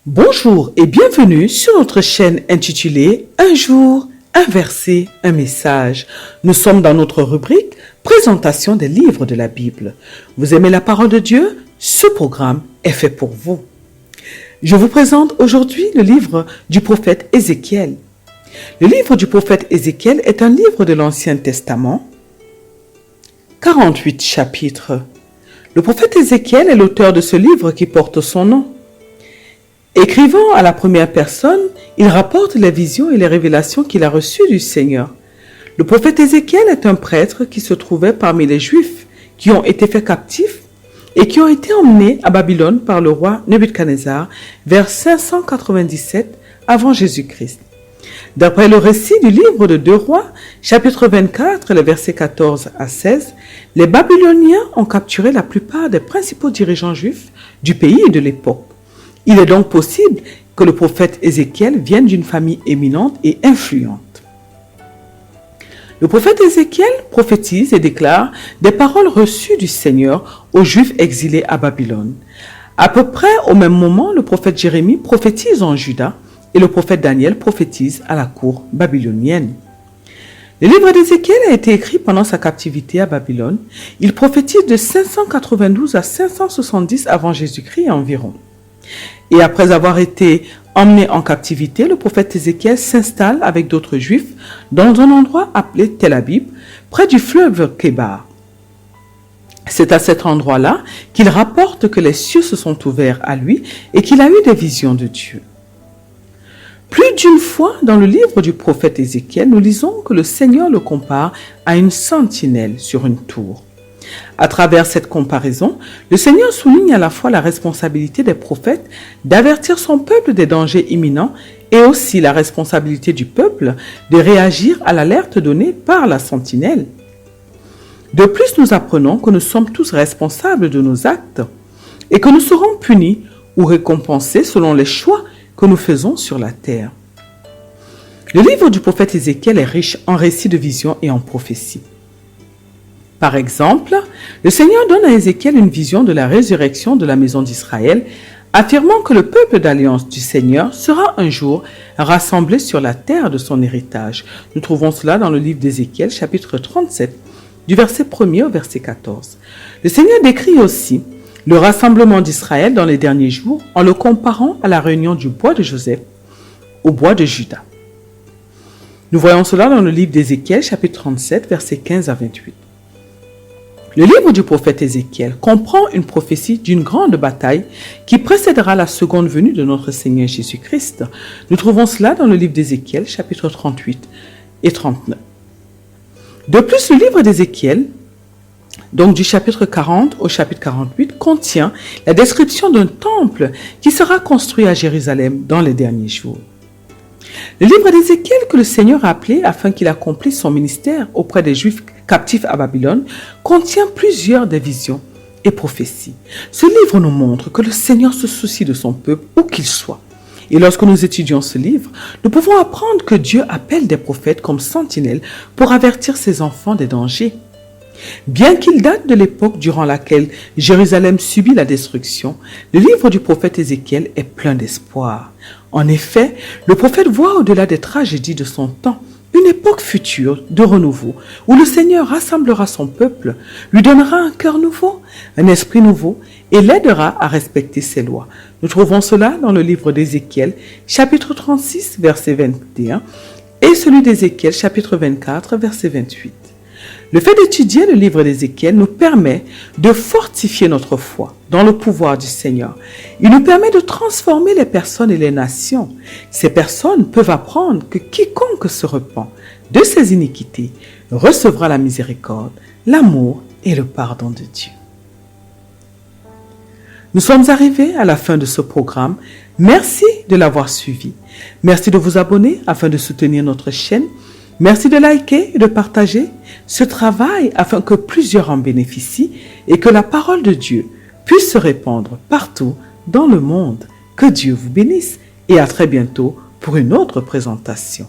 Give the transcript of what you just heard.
Bonjour et bienvenue sur notre chaîne intitulée Un jour, un verset, un message. Nous sommes dans notre rubrique Présentation des livres de la Bible. Vous aimez la parole de Dieu? Ce programme est fait pour vous. Je vous présente aujourd'hui le livre du prophète Ézéchiel. Le livre du prophète Ézéchiel est un livre de l'Ancien Testament. 48 chapitres. Le prophète Ézéchiel est l'auteur de ce livre qui porte son nom. Écrivant à la première personne, il rapporte les visions et les révélations qu'il a reçues du Seigneur. Le prophète Ézéchiel est un prêtre qui se trouvait parmi les Juifs qui ont été faits captifs et qui ont été emmenés à Babylone par le roi Nebuchadnezzar vers 597 avant Jésus-Christ. D'après le récit du livre de 2 Rois, chapitre 24, les versets 14 à 16, les Babyloniens ont capturé la plupart des principaux dirigeants juifs du pays et de l'époque. Il est donc possible que le prophète Ézéchiel vienne d'une famille éminente et influente. Le prophète Ézéchiel prophétise et déclare des paroles reçues du Seigneur aux Juifs exilés à Babylone. À peu près au même moment, le prophète Jérémie prophétise en Juda et le prophète Daniel prophétise à la cour babylonienne. Le livre d'Ézéchiel a été écrit pendant sa captivité à Babylone. Il prophétise de 592 à 570 avant Jésus-Christ environ. Et après avoir été emmené en captivité, le prophète Ézéchiel s'installe avec d'autres juifs dans un endroit appelé Tel Abib, près du fleuve Kébar. C'est à cet endroit-là qu'il rapporte que les cieux se sont ouverts à lui et qu'il a eu des visions de Dieu. Plus d'une fois dans le livre du prophète Ézéchiel, nous lisons que le Seigneur le compare à une sentinelle sur une tour. À travers cette comparaison, le Seigneur souligne à la fois la responsabilité des prophètes d'avertir son peuple des dangers imminents et aussi la responsabilité du peuple de réagir à l'alerte donnée par la sentinelle. De plus, nous apprenons que nous sommes tous responsables de nos actes et que nous serons punis ou récompensés selon les choix que nous faisons sur la terre. Le livre du prophète Ézéchiel est riche en récits de visions et en prophéties. Par exemple, le Seigneur donne à Ézéchiel une vision de la résurrection de la maison d'Israël, affirmant que le peuple d'alliance du Seigneur sera un jour rassemblé sur la terre de son héritage. Nous trouvons cela dans le livre d'Ézéchiel, chapitre 37, du verset 1er au verset 14. Le Seigneur décrit aussi le rassemblement d'Israël dans les derniers jours en le comparant à la réunion du bois de Joseph au bois de Juda. Nous voyons cela dans le livre d'Ézéchiel, chapitre 37, versets 15 à 28. Le livre du prophète Ézéchiel comprend une prophétie d'une grande bataille qui précédera la seconde venue de notre Seigneur Jésus-Christ. Nous trouvons cela dans le livre d'Ézéchiel, chapitre 38 et 39. De plus, le livre d'Ézéchiel, donc du chapitre 40 au chapitre 48, contient la description d'un temple qui sera construit à Jérusalem dans les derniers jours. Le livre d'Ézéchiel que le Seigneur a appelé afin qu'il accomplisse son ministère auprès des Juifs captifs à Babylone contient plusieurs des visions et prophéties. Ce livre nous montre que le Seigneur se soucie de son peuple où qu'il soit. Et lorsque nous étudions ce livre, nous pouvons apprendre que Dieu appelle des prophètes comme sentinelles pour avertir ses enfants des dangers. Bien qu'il date de l'époque durant laquelle Jérusalem subit la destruction, le livre du prophète Ézéchiel est plein d'espoir. En effet, le prophète voit au-delà des tragédies de son temps une époque future de renouveau où le Seigneur rassemblera son peuple, lui donnera un cœur nouveau, un esprit nouveau et l'aidera à respecter ses lois. Nous trouvons cela dans le livre d'Ézéchiel, chapitre 36, verset 21 et celui d'Ézéchiel, chapitre 24, verset 28. Le fait d'étudier le livre d'Ézéchiel nous permet de fortifier notre foi dans le pouvoir du Seigneur. Il nous permet de transformer les personnes et les nations. Ces personnes peuvent apprendre que quiconque se repent de ses iniquités recevra la miséricorde, l'amour et le pardon de Dieu. Nous sommes arrivés à la fin de ce programme. Merci de l'avoir suivi. Merci de vous abonner afin de soutenir notre chaîne. Merci de liker et de partager ce travail afin que plusieurs en bénéficient et que la parole de Dieu puisse se répandre partout dans le monde. Que Dieu vous bénisse et à très bientôt pour une autre présentation.